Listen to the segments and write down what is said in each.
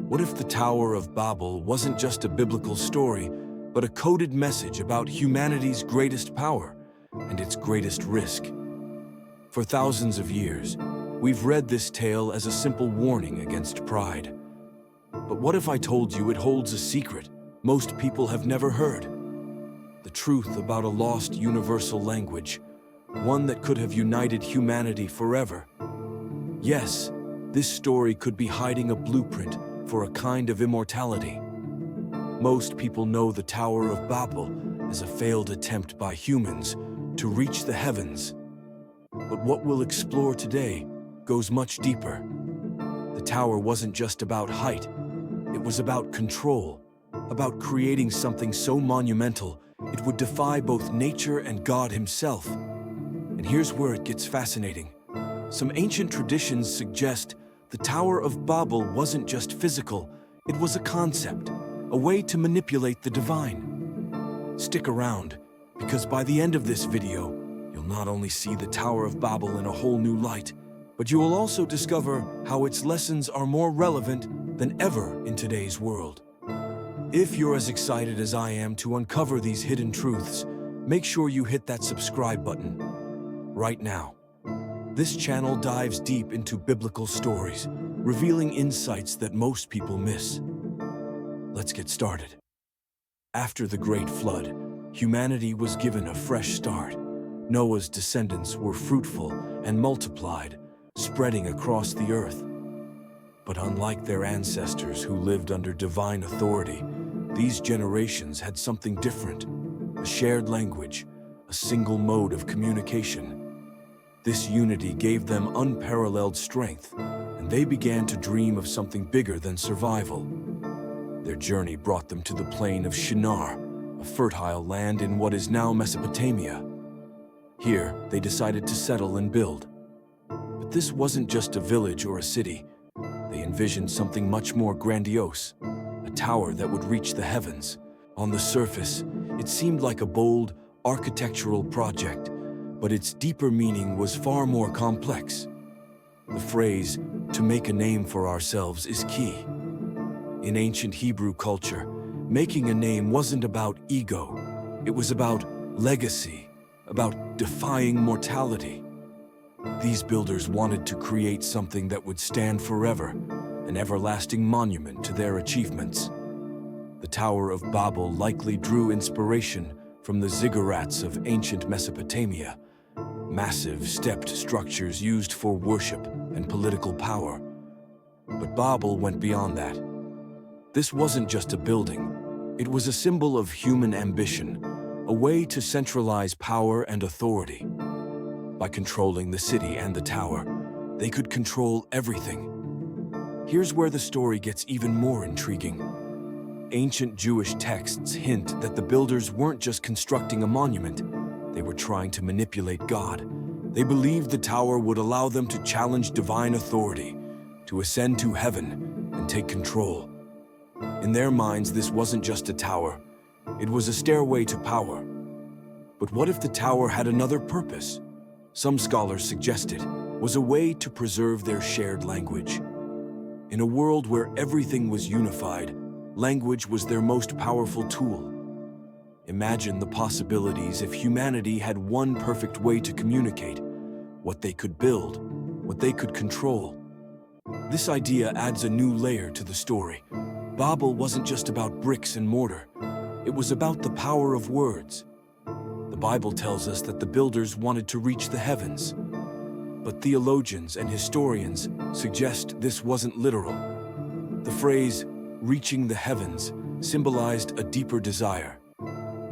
What if the Tower of Babel wasn't just a biblical story, but a coded message about humanity's greatest power and its greatest risk? For thousands of years, we've read this tale as a simple warning against pride. But what if I told you it holds a secret most people have never heard? The truth about a lost universal language, one that could have united humanity forever. Yes, this story could be hiding a blueprint for a kind of immortality. Most people know the Tower of Babel as a failed attempt by humans to reach the heavens. But what we'll explore today goes much deeper. The tower wasn't just about height, it was about control, about creating something so monumental it would defy both nature and God himself. And here's where it gets fascinating. Some ancient traditions suggest the Tower of Babel wasn't just physical, it was a concept, a way to manipulate the divine. Stick around, because by the end of this video, you'll not only see the Tower of Babel in a whole new light, but you will also discover how its lessons are more relevant than ever in today's world. If you're as excited as I am to uncover these hidden truths, make sure you hit that subscribe button right now. This channel dives deep into biblical stories, revealing insights that most people miss. Let's get started. After the Great Flood, humanity was given a fresh start. Noah's descendants were fruitful and multiplied, spreading across the earth. But unlike their ancestors who lived under divine authority, these generations had something different: a shared language, a single mode of communication. This unity gave them unparalleled strength, and they began to dream of something bigger than survival. Their journey brought them to the plain of Shinar, a fertile land in what is now Mesopotamia. Here, they decided to settle and build. But this wasn't just a village or a city. They envisioned something much more grandiose, a tower that would reach the heavens. On the surface, it seemed like a bold, architectural project, but its deeper meaning was far more complex. The phrase, "to make a name for ourselves," is key. In ancient Hebrew culture, making a name wasn't about ego. It was about legacy, about defying mortality. These builders wanted to create something that would stand forever, an everlasting monument to their achievements. The Tower of Babel likely drew inspiration from the ziggurats of ancient Mesopotamia, massive stepped structures used for worship and political power. But Babel went beyond that. This wasn't just a building. It was a symbol of human ambition, a way to centralize power and authority. By controlling the city and the tower, they could control everything. Here's where the story gets even more intriguing. Ancient Jewish texts hint that the builders weren't just constructing a monument, they were trying to manipulate God. They believed the tower would allow them to challenge divine authority, to ascend to heaven and take control. In their minds, this wasn't just a tower, it was a stairway to power. But what if the tower had another purpose? Some scholars suggest it was a way to preserve their shared language. In a world where everything was unified, language was their most powerful tool. Imagine the possibilities if humanity had one perfect way to communicate, what they could build, what they could control. This idea adds a new layer to the story. Babel wasn't just about bricks and mortar. It was about the power of words. The Bible tells us that the builders wanted to reach the heavens. But theologians and historians suggest this wasn't literal. The phrase, "reaching the heavens," symbolized a deeper desire,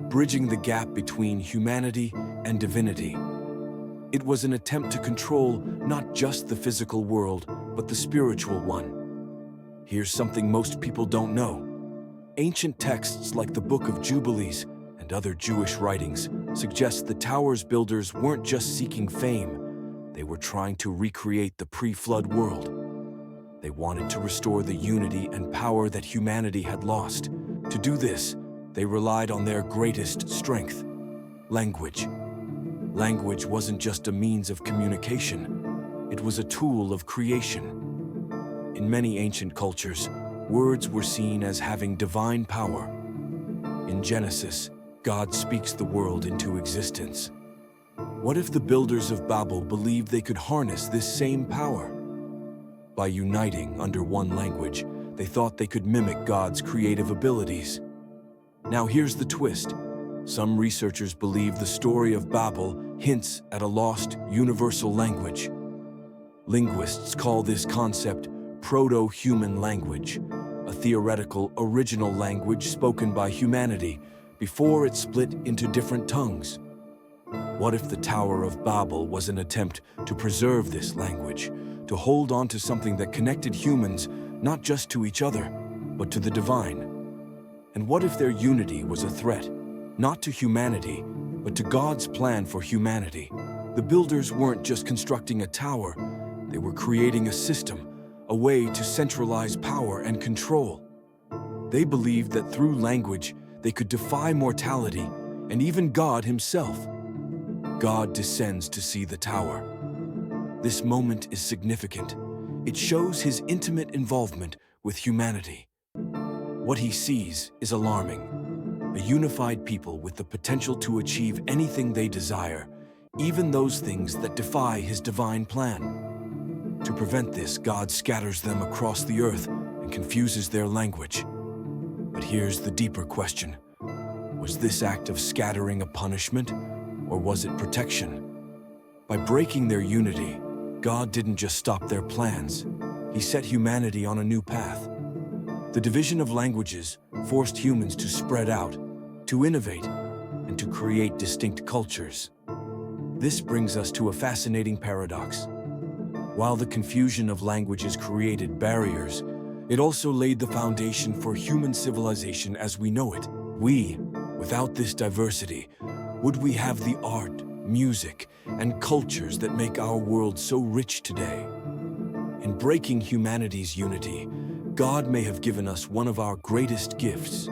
bridging the gap between humanity and divinity. It was an attempt to control not just the physical world, but the spiritual one. Here's something most people don't know. Ancient texts like the Book of Jubilees and other Jewish writings suggest the tower's builders weren't just seeking fame, they were trying to recreate the pre-flood world. They wanted to restore the unity and power that humanity had lost. To do this, they relied on their greatest strength: language. Language wasn't just a means of communication, it was a tool of creation. In many ancient cultures, words were seen as having divine power. In Genesis, God speaks the world into existence. What if the builders of Babel believed they could harness this same power? By uniting under one language, they thought they could mimic God's creative abilities. Now here's the twist. Some researchers believe the story of Babel hints at a lost universal language. Linguists call this concept proto-human language, a theoretical original language spoken by humanity before it split into different tongues. What if the Tower of Babel was an attempt to preserve this language, to hold on to something that connected humans not just to each other, but to the divine? And what if their unity was a threat, not to humanity, but to God's plan for humanity? The builders weren't just constructing a tower, they were creating a system, a way to centralize power and control. They believed that through language, they could defy mortality and even God himself. God descends to see the tower. This moment is significant. It shows his intimate involvement with humanity. What he sees is alarming. A unified people with the potential to achieve anything they desire, even those things that defy his divine plan. To prevent this, God scatters them across the earth and confuses their language. But here's the deeper question. Was this act of scattering a punishment, or was it protection? By breaking their unity, God didn't just stop their plans. He set humanity on a new path. The division of languages forced humans to spread out, to innovate, and to create distinct cultures. This brings us to a fascinating paradox. While the confusion of languages created barriers, it also laid the foundation for human civilization as we know it. Without this diversity, would we have the art, music, and cultures that make our world so rich today? In breaking humanity's unity, God may have given us one of our greatest gifts.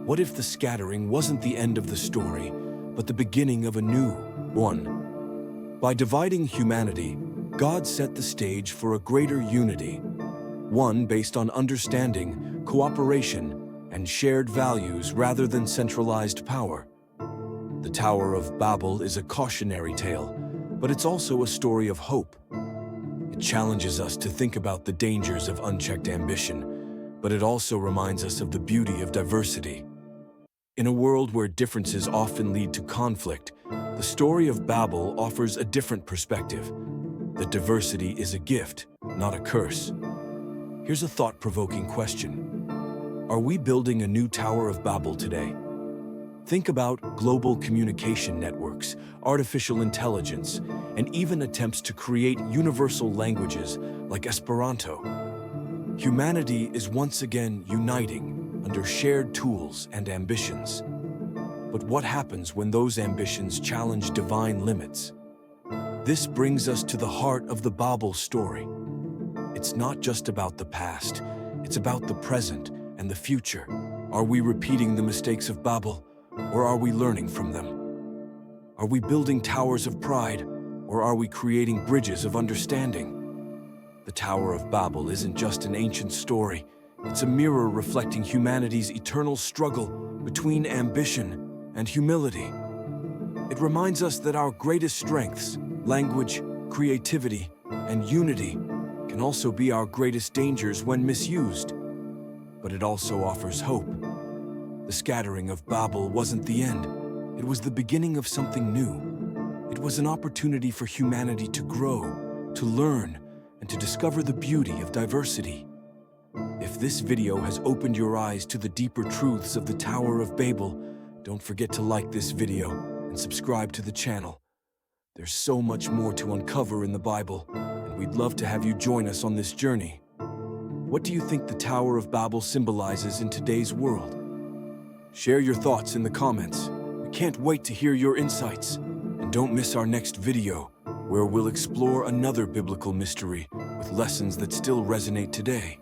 What if the scattering wasn't the end of the story, but the beginning of a new one? By dividing humanity, God set the stage for a greater unity, one based on understanding, cooperation, and shared values rather than centralized power. The Tower of Babel is a cautionary tale, but it's also a story of hope. It challenges us to think about the dangers of unchecked ambition, but it also reminds us of the beauty of diversity. In a world where differences often lead to conflict, the story of Babel offers a different perspective. That diversity is a gift, not a curse. Here's a thought-provoking question. Are we building a new Tower of Babel today? Think about global communication networks, artificial intelligence, and even attempts to create universal languages like Esperanto. Humanity is once again uniting under shared tools and ambitions. But what happens when those ambitions challenge divine limits? This brings us to the heart of the Babel story. It's not just about the past, it's about the present and the future. Are we repeating the mistakes of Babel, or are we learning from them? Are we building towers of pride, or are we creating bridges of understanding? The Tower of Babel isn't just an ancient story, it's a mirror reflecting humanity's eternal struggle between ambition and humility. It reminds us that our greatest strengths, language, creativity, and unity, can also be our greatest dangers when misused. But it also offers hope. The scattering of Babel wasn't the end. It was the beginning of something new. It was an opportunity for humanity to grow, to learn, and to discover the beauty of diversity. If this video has opened your eyes to the deeper truths of the Tower of Babel, don't forget to like this video and subscribe to the channel. There's so much more to uncover in the Bible, and we'd love to have you join us on this journey. What do you think the Tower of Babel symbolizes in today's world? Share your thoughts in the comments. We can't wait to hear your insights. And don't miss our next video, where we'll explore another biblical mystery with lessons that still resonate today.